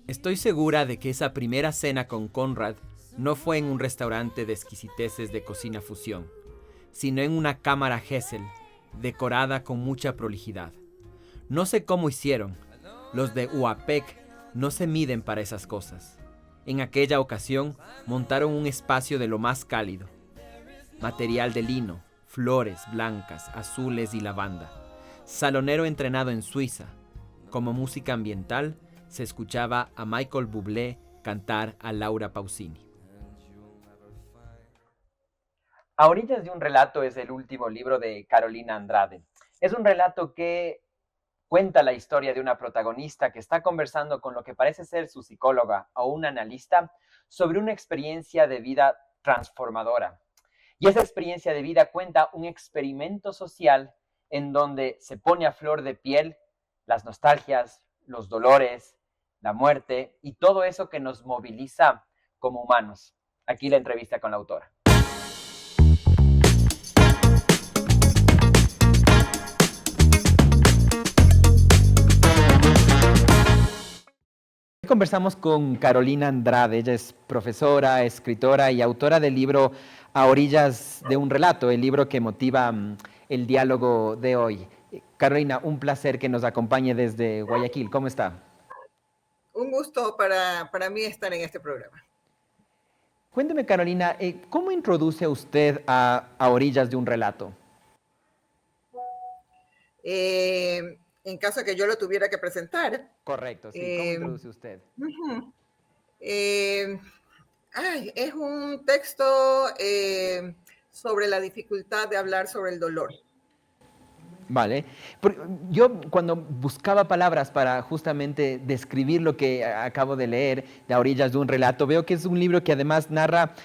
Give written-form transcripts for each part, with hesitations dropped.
Estoy segura de que esa primera cena con Conrad no fue en un restaurante de exquisiteces de cocina fusión, sino en una cámara Hessel, decorada con mucha prolijidad. No sé cómo hicieron. Los de UAPEC no se miden para esas cosas. En aquella ocasión montaron un espacio de lo más cálido. Material de lino, flores blancas, azules y lavanda. Salonero entrenado en Suiza. Como música ambiental, se escuchaba a Michael Bublé cantar a Laura Pausini. A orillas de un relato es el último libro de Carolina Andrade. Es un relato que cuenta la historia de una protagonista que está conversando con lo que parece ser su psicóloga o un analista sobre una experiencia de vida transformadora. Y esa experiencia de vida cuenta un experimento social en donde se pone a flor de piel las nostalgias, los dolores, la muerte y todo eso que nos moviliza como humanos. Aquí la entrevista con la autora. Conversamos con Carolina Andrade. Ella es profesora, escritora y autora del libro A orillas de un relato, el libro que motiva el diálogo de hoy. Carolina, un placer que nos acompañe desde Guayaquil. ¿Cómo está? Un gusto para mí estar en este programa. Cuénteme, Carolina, ¿cómo introduce usted a orillas de un relato? En caso de que yo lo tuviera que presentar. Correcto, sí. ¿Cómo eh, introduce usted? Ujú. eh, es un texto sobre la dificultad de hablar sobre el dolor. Vale. Yo cuando buscaba palabras para justamente describir lo que acabo de leer de A orillas de un relato, veo que es un libro que además narra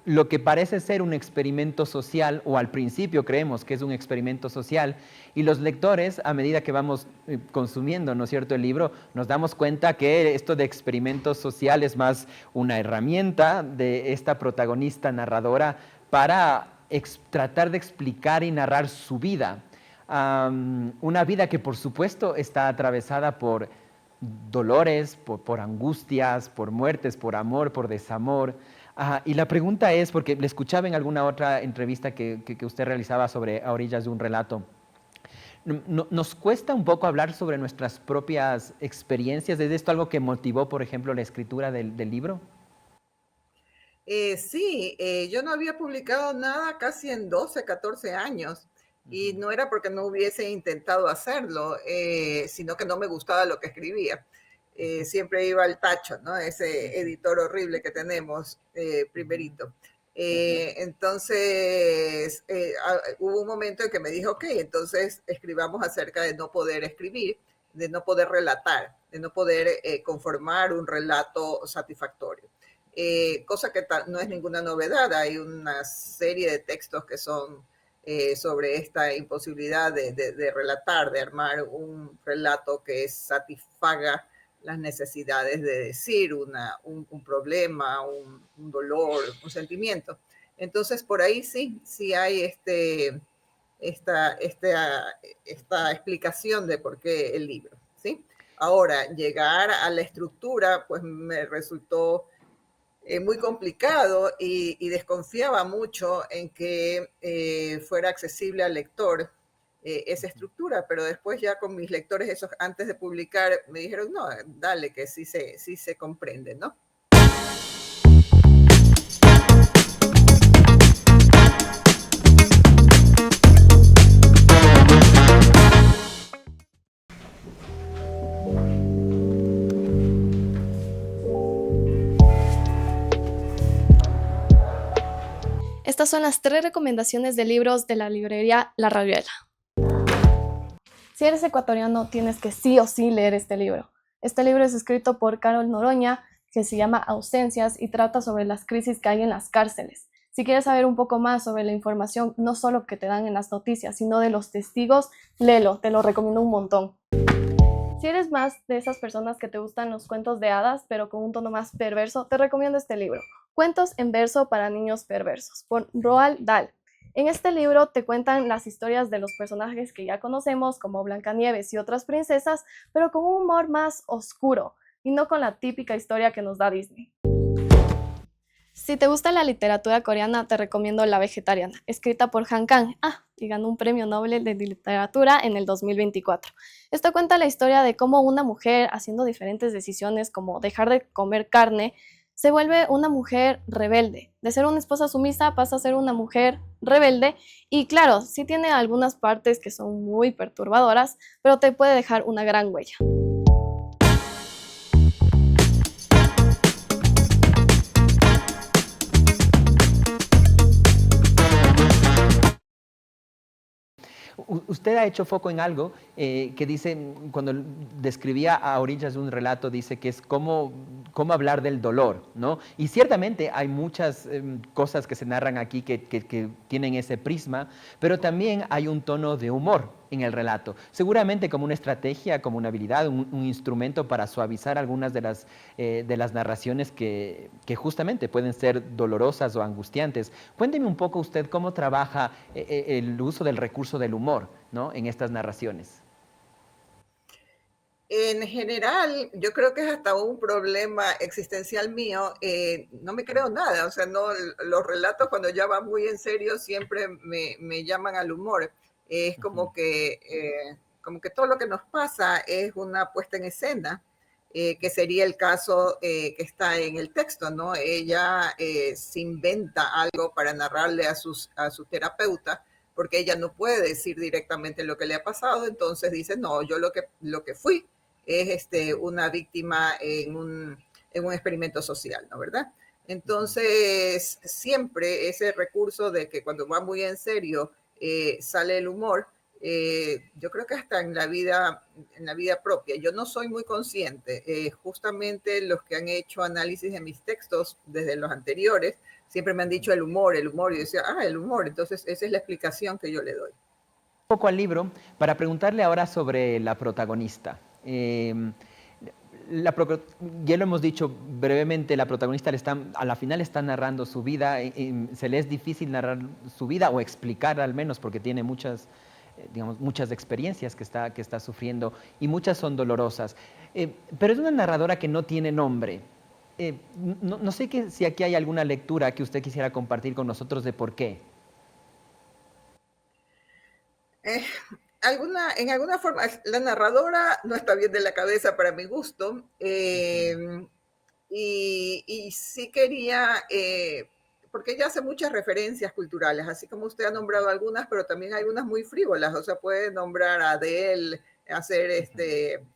lo que parece ser un experimento social, o al principio creemos que es un experimento social, y los lectores, a medida que vamos consumiendo, ¿no es cierto?, el libro, nos damos cuenta que esto de experimento social es más una herramienta de esta protagonista narradora para tratar de explicar y narrar su vida. Una vida que por supuesto está atravesada por dolores, por angustias, por muertes, por amor, por desamor. Y la pregunta es, porque le escuchaba en alguna otra entrevista que usted realizaba sobre A orillas de un relato, ¿nos cuesta un poco hablar sobre nuestras propias experiencias? ¿Es esto algo que motivó, por ejemplo, la escritura del libro? Sí, yo no había publicado nada casi en 12, 14 años. Y Ujú. no era porque no hubiese intentado hacerlo, sino que no me gustaba lo que escribía. Siempre iba al tacho, ¿no? Ese editor horrible que tenemos, primerito. Entonces, hubo un momento en que me dijo, ok, entonces escribamos acerca de no poder escribir, de no poder relatar, de no poder conformar un relato satisfactorio. Cosa que no es ninguna novedad. Hay una serie de textos que son sobre esta imposibilidad de relatar, de armar un relato que satisfaga las necesidades de decir un problema, un dolor, un sentimiento. Entonces, por ahí sí hay esta explicación de por qué el libro, ¿sí? Ahora, llegar a la estructura, pues me resultó muy complicado y desconfiaba mucho en que fuera accesible al lector esa estructura, pero después ya con mis lectores, esos antes de publicar, me dijeron, no, dale, que sí se comprende, ¿no? Estas son las 3 recomendaciones de libros de la librería La Rabiela. Si eres ecuatoriano, tienes que sí o sí leer este libro. Este libro es escrito por Carol Noroña, que se llama Ausencias y trata sobre las crisis que hay en las cárceles. Si quieres saber un poco más sobre la información, no solo que te dan en las noticias, sino de los testigos, léelo, te lo recomiendo un montón. Si eres más de esas personas que te gustan los cuentos de hadas, pero con un tono más perverso, te recomiendo este libro, Cuentos en verso para niños perversos, por Roald Dahl. En este libro te cuentan las historias de los personajes que ya conocemos, como Blancanieves y otras princesas, pero con un humor más oscuro. y no con la típica historia que nos da Disney. Si te gusta la literatura coreana, te recomiendo La Vegetariana, escrita por Han Kang, y ganó un premio Nobel de literatura en el 2024. Esto cuenta la historia de cómo una mujer, haciendo diferentes decisiones como dejar de comer carne, se vuelve una mujer rebelde. De ser una esposa sumisa pasa a ser una mujer rebelde y claro, sí tiene algunas partes que son muy perturbadoras, pero te puede dejar una gran huella. Usted ha hecho foco en algo que dice, cuando describía A orillas de un relato, dice que es cómo hablar del dolor, ¿no? Y ciertamente hay muchas cosas que se narran aquí que tienen ese prisma, pero también hay un tono de humor en el relato. Seguramente como una estrategia, como una habilidad, un instrumento para suavizar algunas de las narraciones que justamente pueden ser dolorosas o angustiantes. Cuénteme un poco usted cómo trabaja el uso del recurso del humor, ¿no?, en estas narraciones. En general, yo creo que es hasta un problema existencial mío. No me creo nada, o sea, no, los relatos cuando ya van muy en serio siempre me llaman al humor. Es como que todo lo que nos pasa es una puesta en escena, que sería el caso que está en el texto, ¿no? Ella se inventa algo para narrarle a su terapeuta, porque ella no puede decir directamente lo que le ha pasado, entonces dice, no, yo lo que fui es una víctima en un experimento social, ¿no? ¿Verdad? Entonces, siempre ese recurso de que cuando va muy en serio sale el humor, yo creo que hasta en la vida propia. Yo no soy muy consciente. Justamente los que han hecho análisis de mis textos desde los anteriores, siempre me han dicho el humor, y yo decía, el humor. Entonces, esa es la explicación que yo le doy. Un poco al libro para preguntarle ahora sobre la protagonista. Ya lo hemos dicho brevemente, la protagonista a la final está narrando su vida, se le es difícil narrar su vida o explicar al menos porque tiene muchas experiencias que está sufriendo y muchas son dolorosas. Pero es una narradora que no tiene nombre. No sé si aquí hay alguna lectura que usted quisiera compartir con nosotros de por qué. En alguna forma, la narradora no está bien de la cabeza para mi gusto, y sí quería, porque ella hace muchas referencias culturales, así como usted ha nombrado algunas, pero también hay algunas muy frívolas, o sea, puede nombrar a Adele, hacer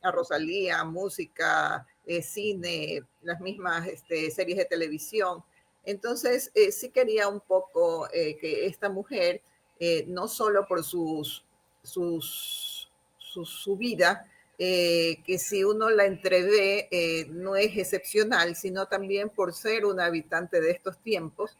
a Rosalía, música, cine, las mismas series de televisión. Entonces, sí quería un poco que esta mujer, no solo por su vida, que si uno la entrevé no es excepcional, sino también por ser una habitante de estos tiempos,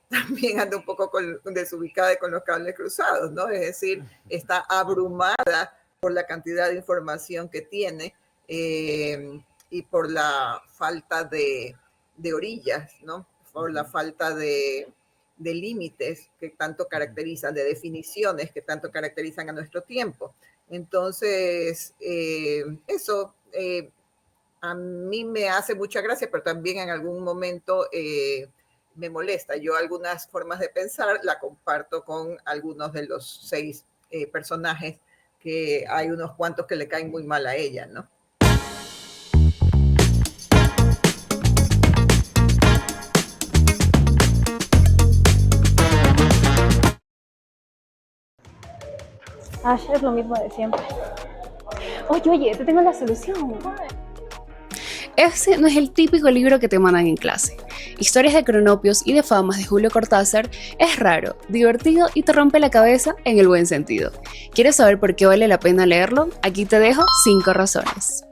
también anda un poco desubicada y con los cables cruzados, ¿no? Es decir, está abrumada por la cantidad de información que tiene y por la falta de orillas, ¿no? Por la falta de límites que tanto caracterizan, de definiciones que tanto caracterizan a nuestro tiempo. Entonces, eso a mí me hace mucha gracia, pero también en algún momento me molesta. Yo algunas formas de pensar la comparto con algunos de los 6 personajes, que hay unos cuantos que le caen muy mal a ella, ¿no? Es lo mismo de siempre. Oye, te tengo la solución. Ese no es el típico libro que te mandan en clase. Historias de cronopios y de famas de Julio Cortázar es raro, divertido y te rompe la cabeza en el buen sentido. ¿Quieres saber por qué vale la pena leerlo? Aquí te dejo 5 razones.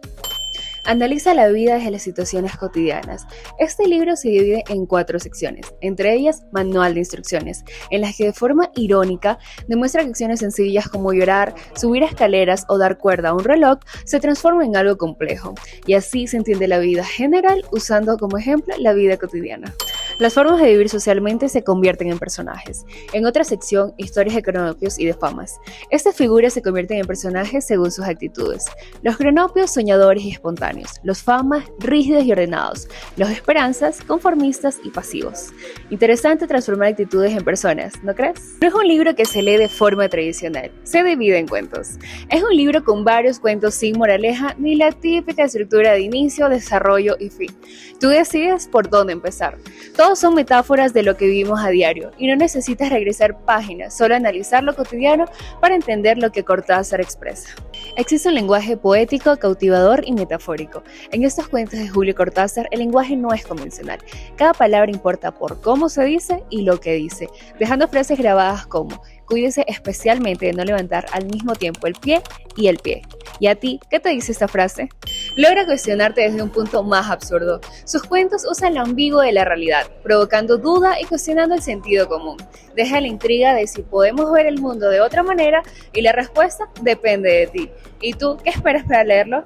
Analiza la vida desde las situaciones cotidianas. Este libro se divide en 4 secciones, entre ellas manual de instrucciones, en las que de forma irónica demuestra que acciones sencillas como llorar, subir escaleras o dar cuerda a un reloj se transforman en algo complejo, y así se entiende la vida general usando como ejemplo la vida cotidiana. Las formas de vivir socialmente se convierten en personajes. En otra sección, historias de cronopios y de famas. Estas figuras se convierten en personajes según sus actitudes. Los cronopios, soñadores y espontáneos. Los famas, rígidos y ordenados. Los esperanzas, conformistas y pasivos. Interesante transformar actitudes en personas, ¿no crees? No es un libro que se lee de forma tradicional, se divide en cuentos. Es un libro con varios cuentos sin moraleja ni la típica estructura de inicio, desarrollo y fin. Tú decides por dónde empezar. Todos son metáforas de lo que vivimos a diario y no necesitas regresar páginas, solo analizar lo cotidiano para entender lo que Cortázar expresa. Existe un lenguaje poético, cautivador y metafórico. En estos cuentos de Julio Cortázar, el lenguaje no es convencional. Cada palabra importa por cómo se dice y lo que dice, dejando frases grabadas como: cuídese especialmente de no levantar al mismo tiempo el pie y el pie. ¿Y a ti, qué te dice esta frase? Logra cuestionarte desde un punto más absurdo. Sus cuentos usan lo ambiguo de la realidad, provocando duda y cuestionando el sentido común. Deja la intriga de si podemos ver el mundo de otra manera y la respuesta depende de ti. ¿Y tú qué esperas para leerlo?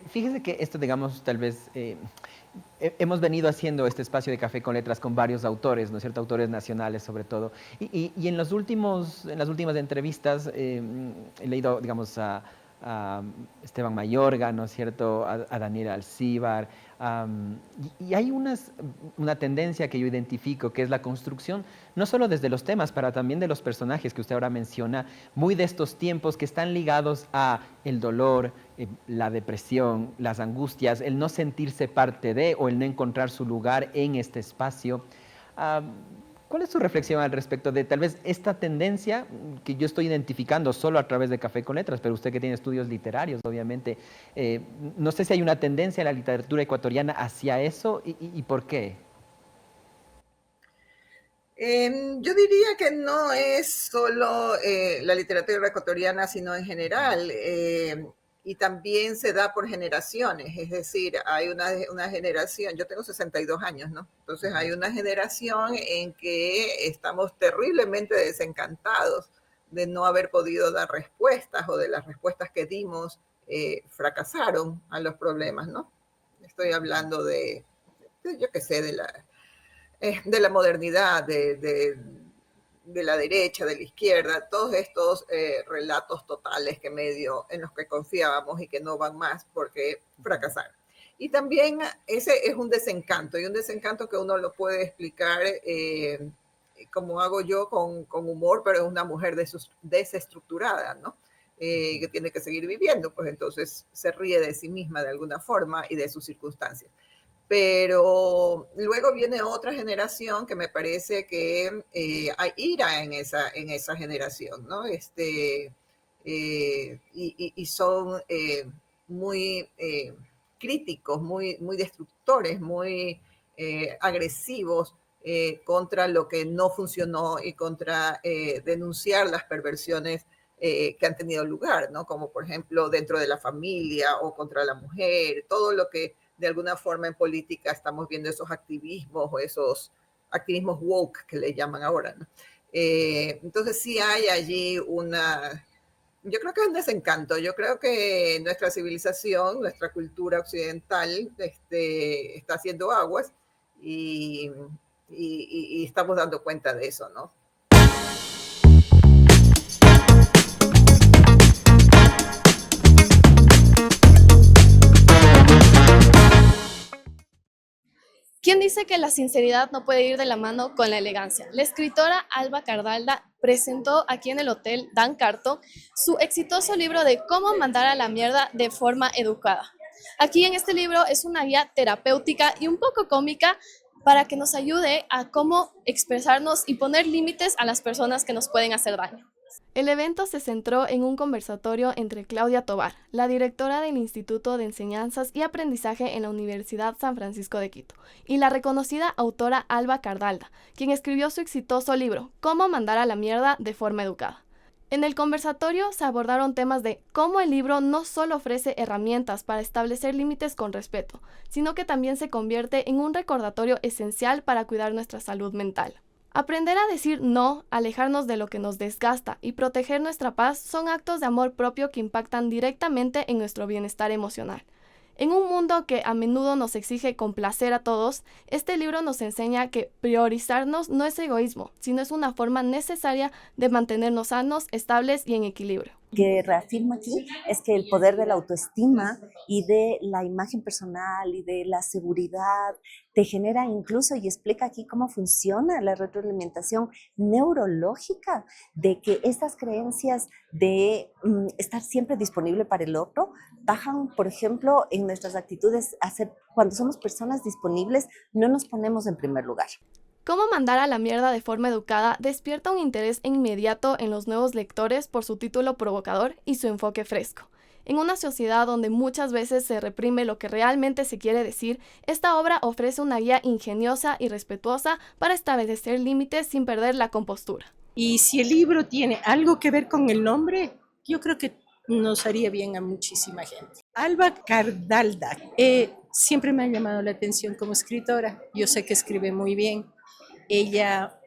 Fíjese que esto, digamos, tal vez hemos venido haciendo este espacio de Café con Letras con varios autores, ¿no es cierto? Autores nacionales sobre todo. Y en las últimas entrevistas he leído, digamos, a Esteban Mayorga, ¿no es cierto? A Daniel Alcíbar. Y hay una tendencia que yo identifico, que es la construcción, no solo desde los temas, pero también de los personajes que usted ahora menciona, muy de estos tiempos que están ligados a el dolor, la depresión, las angustias, el no sentirse parte de o el no encontrar su lugar en este espacio. ¿Cuál es su reflexión al respecto de tal vez esta tendencia que yo estoy identificando solo a través de Café con Letras, pero usted que tiene estudios literarios, obviamente, no sé si hay una tendencia en la literatura ecuatoriana hacia eso y por qué? Yo diría que no es solo la literatura ecuatoriana, sino en general. Y también se da por generaciones, es decir, hay una generación, yo tengo 62 años, ¿no? Entonces hay una generación en que estamos terriblemente desencantados de no haber podido dar respuestas o de las respuestas que dimos fracasaron a los problemas, ¿no? Estoy hablando yo qué sé, de la modernidad, de la derecha, de la izquierda, todos estos relatos totales en los que confiábamos y que no van más porque fracasaron. Y también ese es un desencanto, y un desencanto que uno lo puede explicar como hago yo con humor, pero es una mujer desestructurada, ¿no? Que tiene que seguir viviendo, pues entonces se ríe de sí misma de alguna forma y de sus circunstancias. Pero luego viene otra generación que me parece que hay ira en esa generación, ¿no? Y son muy críticos, muy destructores, muy agresivos contra lo que no funcionó y contra denunciar las perversiones que han tenido lugar, ¿no? Como por ejemplo dentro de la familia o contra la mujer, todo lo que de alguna forma en política estamos viendo esos activismos o esos activismos woke que le llaman ahora, ¿no? Entonces sí hay allí yo creo que es un desencanto, yo creo que nuestra civilización, nuestra cultura occidental está haciendo aguas y estamos dando cuenta de eso, ¿no? ¿Quién dice que la sinceridad no puede ir de la mano con la elegancia? La escritora Alba Cardalda presentó aquí en el Hotel Dan Carto su exitoso libro de cómo mandar a la mierda de forma educada. Aquí en este libro es una guía terapéutica y un poco cómica para que nos ayude a cómo expresarnos y poner límites a las personas que nos pueden hacer daño. El evento se centró en un conversatorio entre Claudia Tovar, la directora del Instituto de Enseñanzas y Aprendizaje en la Universidad San Francisco de Quito, y la reconocida autora Alba Cardalda, quien escribió su exitoso libro, Cómo mandar a la mierda de forma educada. En el conversatorio se abordaron temas de cómo el libro no solo ofrece herramientas para establecer límites con respeto, sino que también se convierte en un recordatorio esencial para cuidar nuestra salud mental. Aprender a decir no, alejarnos de lo que nos desgasta y proteger nuestra paz son actos de amor propio que impactan directamente en nuestro bienestar emocional. En un mundo que a menudo nos exige complacer a todos, este libro nos enseña que priorizarnos no es egoísmo, sino es una forma necesaria de mantenernos sanos, estables y en equilibrio. Que reafirma aquí es que el poder de la autoestima y de la imagen personal y de la seguridad te genera incluso, y explica aquí cómo funciona la retroalimentación neurológica, de que estas creencias de estar siempre disponible para el otro bajan, por ejemplo, en nuestras actitudes. Cuando somos personas disponibles, no nos ponemos en primer lugar. Cómo mandar a la mierda de forma educada despierta un interés inmediato en los nuevos lectores por su título provocador y su enfoque fresco. En una sociedad donde muchas veces se reprime lo que realmente se quiere decir, esta obra ofrece una guía ingeniosa y respetuosa para establecer límites sin perder la compostura. Y si el libro tiene algo que ver con el nombre, yo creo que nos haría bien a muchísima gente. Alba Cardalda, siempre me ha llamado la atención como escritora. Yo sé que escribe muy bien. Ella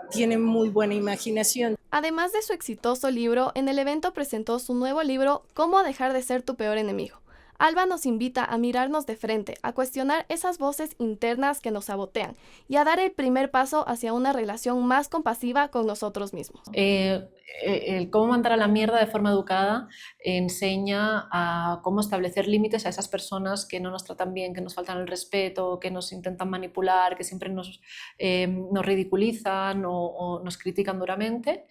tiene muy buena imaginación. Además de su exitoso libro, en el evento presentó su nuevo libro, Cómo dejar de ser tu peor enemigo. Alba nos invita a mirarnos de frente, a cuestionar esas voces internas que nos sabotean y a dar el primer paso hacia una relación más compasiva con nosotros mismos. El cómo mandar a la mierda de forma educada enseña a cómo establecer límites a esas personas que no nos tratan bien, que nos faltan el respeto, que nos intentan manipular, que siempre nos ridiculizan o nos critican duramente.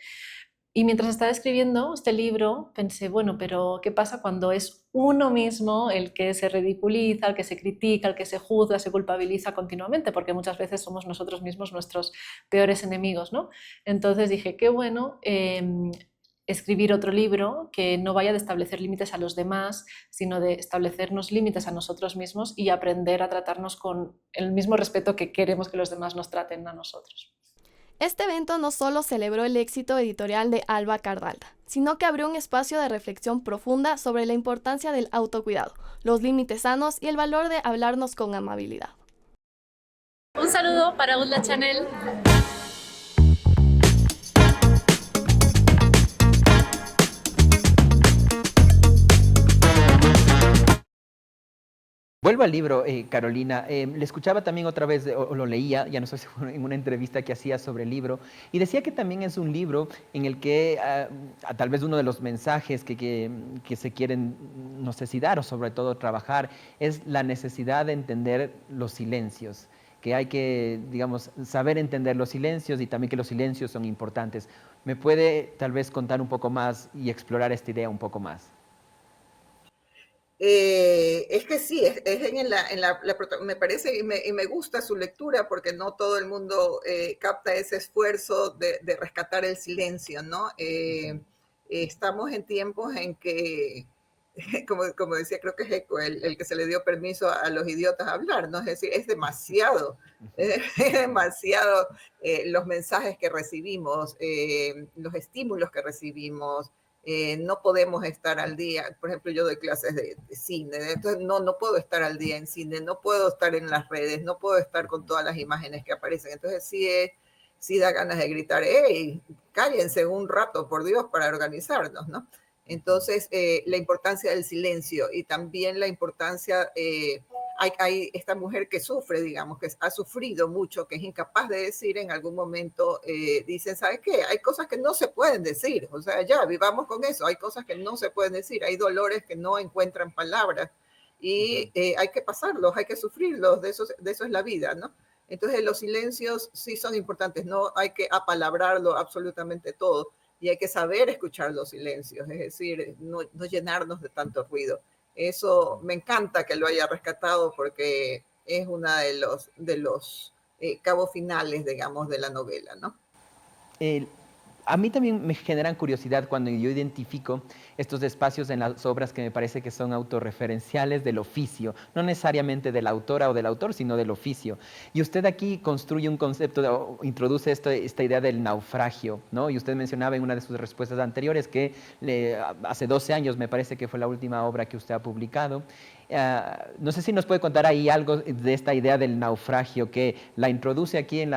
Y mientras estaba escribiendo este libro pensé, bueno, pero ¿qué pasa cuando es uno mismo el que se ridiculiza, el que se critica, el que se juzga, se culpabiliza continuamente? Porque muchas veces somos nosotros mismos nuestros peores enemigos, ¿no? Entonces dije, qué bueno escribir otro libro que no vaya de establecer límites a los demás, sino de establecernos límites a nosotros mismos y aprender a tratarnos con el mismo respeto que queremos que los demás nos traten a nosotros. Este evento no solo celebró el éxito editorial de Alba Cardalda, sino que abrió un espacio de reflexión profunda sobre la importancia del autocuidado, los límites sanos y el valor de hablarnos con amabilidad. Un saludo para Udla Chanel. Vuelvo al libro, Carolina. Le escuchaba también otra vez, o lo leía, ya no estoy seguro, en una entrevista que hacía sobre el libro, y decía que también es un libro en el que tal vez uno de los mensajes que se quieren, no sé si dar o sobre todo trabajar, es la necesidad de entender los silencios, que hay que, digamos, saber entender los silencios y también que los silencios son importantes. ¿Me puede tal vez contar un poco más y explorar esta idea un poco más? Es que sí, me parece y me gusta su lectura porque no todo el mundo capta ese esfuerzo de rescatar el silencio, ¿no? Estamos en tiempos en que, como decía, creo que es Eco, el que se le dio permiso a los idiotas a hablar, ¿no? Es decir, es demasiado los mensajes que recibimos, los estímulos que recibimos. No podemos estar al día. Por ejemplo, yo doy clases de cine, entonces no puedo estar al día en cine, no puedo estar en las redes, no puedo estar con todas las imágenes que aparecen. Entonces sí da ganas de gritar, ¡hey, cállense un rato, por Dios, para organizarnos, ¿no? Entonces, la importancia del silencio y también la importancia... Hay esta mujer que sufre, digamos, que ha sufrido mucho, que es incapaz de decir en algún momento, dicen, ¿sabes qué? Hay cosas que no se pueden decir, o sea, ya, vivamos con eso, hay cosas que no se pueden decir, hay dolores que no encuentran palabras y hay que pasarlos, hay que sufrirlos, de eso es la vida, ¿no? Entonces los silencios sí son importantes, no hay que apalabrarlo absolutamente todo y hay que saber escuchar los silencios, es decir, no llenarnos de tanto ruido. Eso me encanta que lo haya rescatado porque es uno de los cabos finales, digamos, de la novela, ¿no? A mí también me generan curiosidad cuando yo identifico estos espacios en las obras que me parece que son autorreferenciales del oficio, no necesariamente de la autora o del autor, sino del oficio. Y usted aquí construye un concepto, introduce esta idea del naufragio, ¿no? Y usted mencionaba en una de sus respuestas anteriores que hace 12 años me parece que fue la última obra que usted ha publicado. No sé si nos puede contar ahí algo de esta idea del naufragio que la introduce aquí en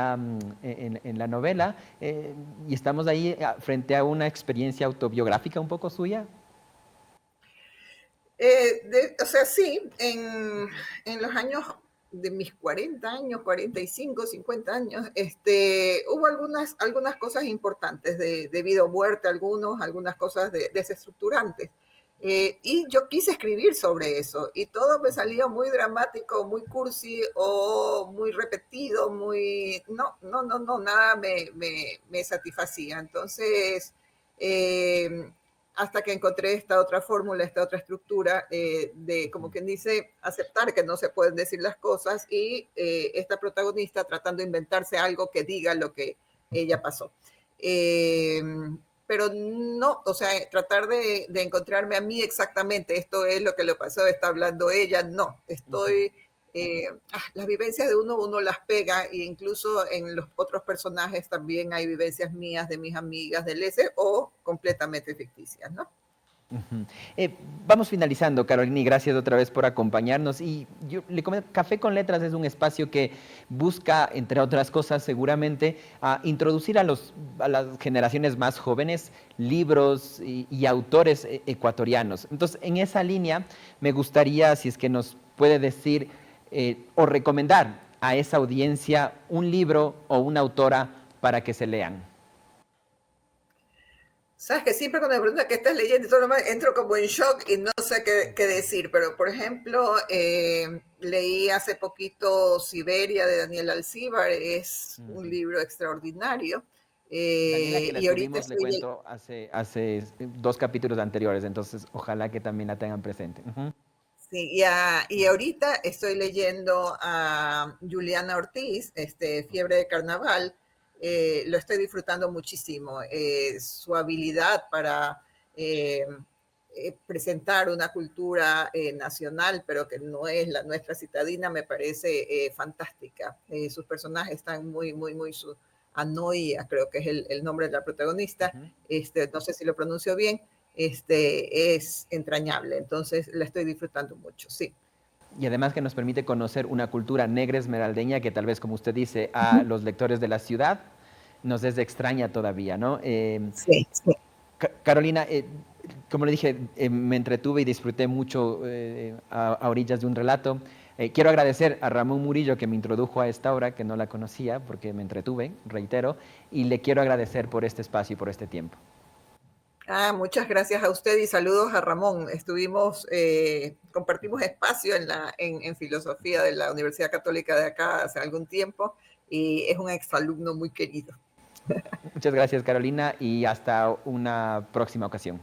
en la novela, y estamos ahí frente a una experiencia autobiográfica un poco suya. O sea, sí, en los años de mis 40 años, 45, 50 años, hubo algunas cosas importantes de vida o muerte, algunas cosas desestructurantes. Y yo quise escribir sobre eso y todo me salía muy dramático, muy cursi o muy repetido, nada me satisfacía. Entonces, eh, hasta que encontré esta otra fórmula, esta otra estructura de, como quien dice, aceptar que no se pueden decir las cosas y esta protagonista tratando de inventarse algo que diga lo que ella pasó. Eh, pero no, o sea, tratar de encontrarme a mí exactamente, esto es lo que le pasó, está hablando ella, no, las vivencias de uno las pega e incluso en los otros personajes también hay vivencias mías, de mis amigas, del ese o completamente ficticias, ¿no? Ujú. Vamos finalizando, Carolina, y gracias otra vez por acompañarnos. Y yo le comento, Café con Letras es un espacio que busca, entre otras cosas, seguramente, introducir a las generaciones más jóvenes libros y autores ecuatorianos. Entonces, en esa línea, me gustaría, si es que nos puede decir o recomendar a esa audiencia un libro o una autora para que se lean. Sabes que siempre cuando me preguntan qué estás leyendo y todo lo demás, entro como en shock y no sé qué decir, pero por ejemplo, leí hace poquito Siberia de Daniel Alcíbar, es un libro extraordinario. Daniela, que la Y ahorita tuvimos, le cuento, hace 2 capítulos anteriores, entonces ojalá que también la tengan presente. Ujú. sí, y ahorita estoy leyendo a Juliana Ortiz, Fiebre de Carnaval. Lo estoy disfrutando muchísimo. Su habilidad para presentar una cultura nacional, pero que no es la nuestra citadina, me parece fantástica. Sus personajes están muy Anoia, creo que es el nombre de la protagonista. No sé si lo pronuncio bien. Es entrañable, entonces la estoy disfrutando mucho, sí. Y además que nos permite conocer una cultura negra esmeraldeña que tal vez, como usted dice, a los lectores de la ciudad nos es extraña todavía, ¿no? Sí, sí. Carolina, como le dije, me entretuve y disfruté mucho a orillas de un relato. Quiero agradecer a Ramón Murillo que me introdujo a esta obra, que no la conocía porque me entretuve, reitero, y le quiero agradecer por este espacio y por este tiempo. Muchas gracias a usted y saludos a Ramón. Compartimos espacio en filosofía de la Universidad Católica de acá hace algún tiempo y es un exalumno muy querido. Muchas gracias, Carolina, y hasta una próxima ocasión.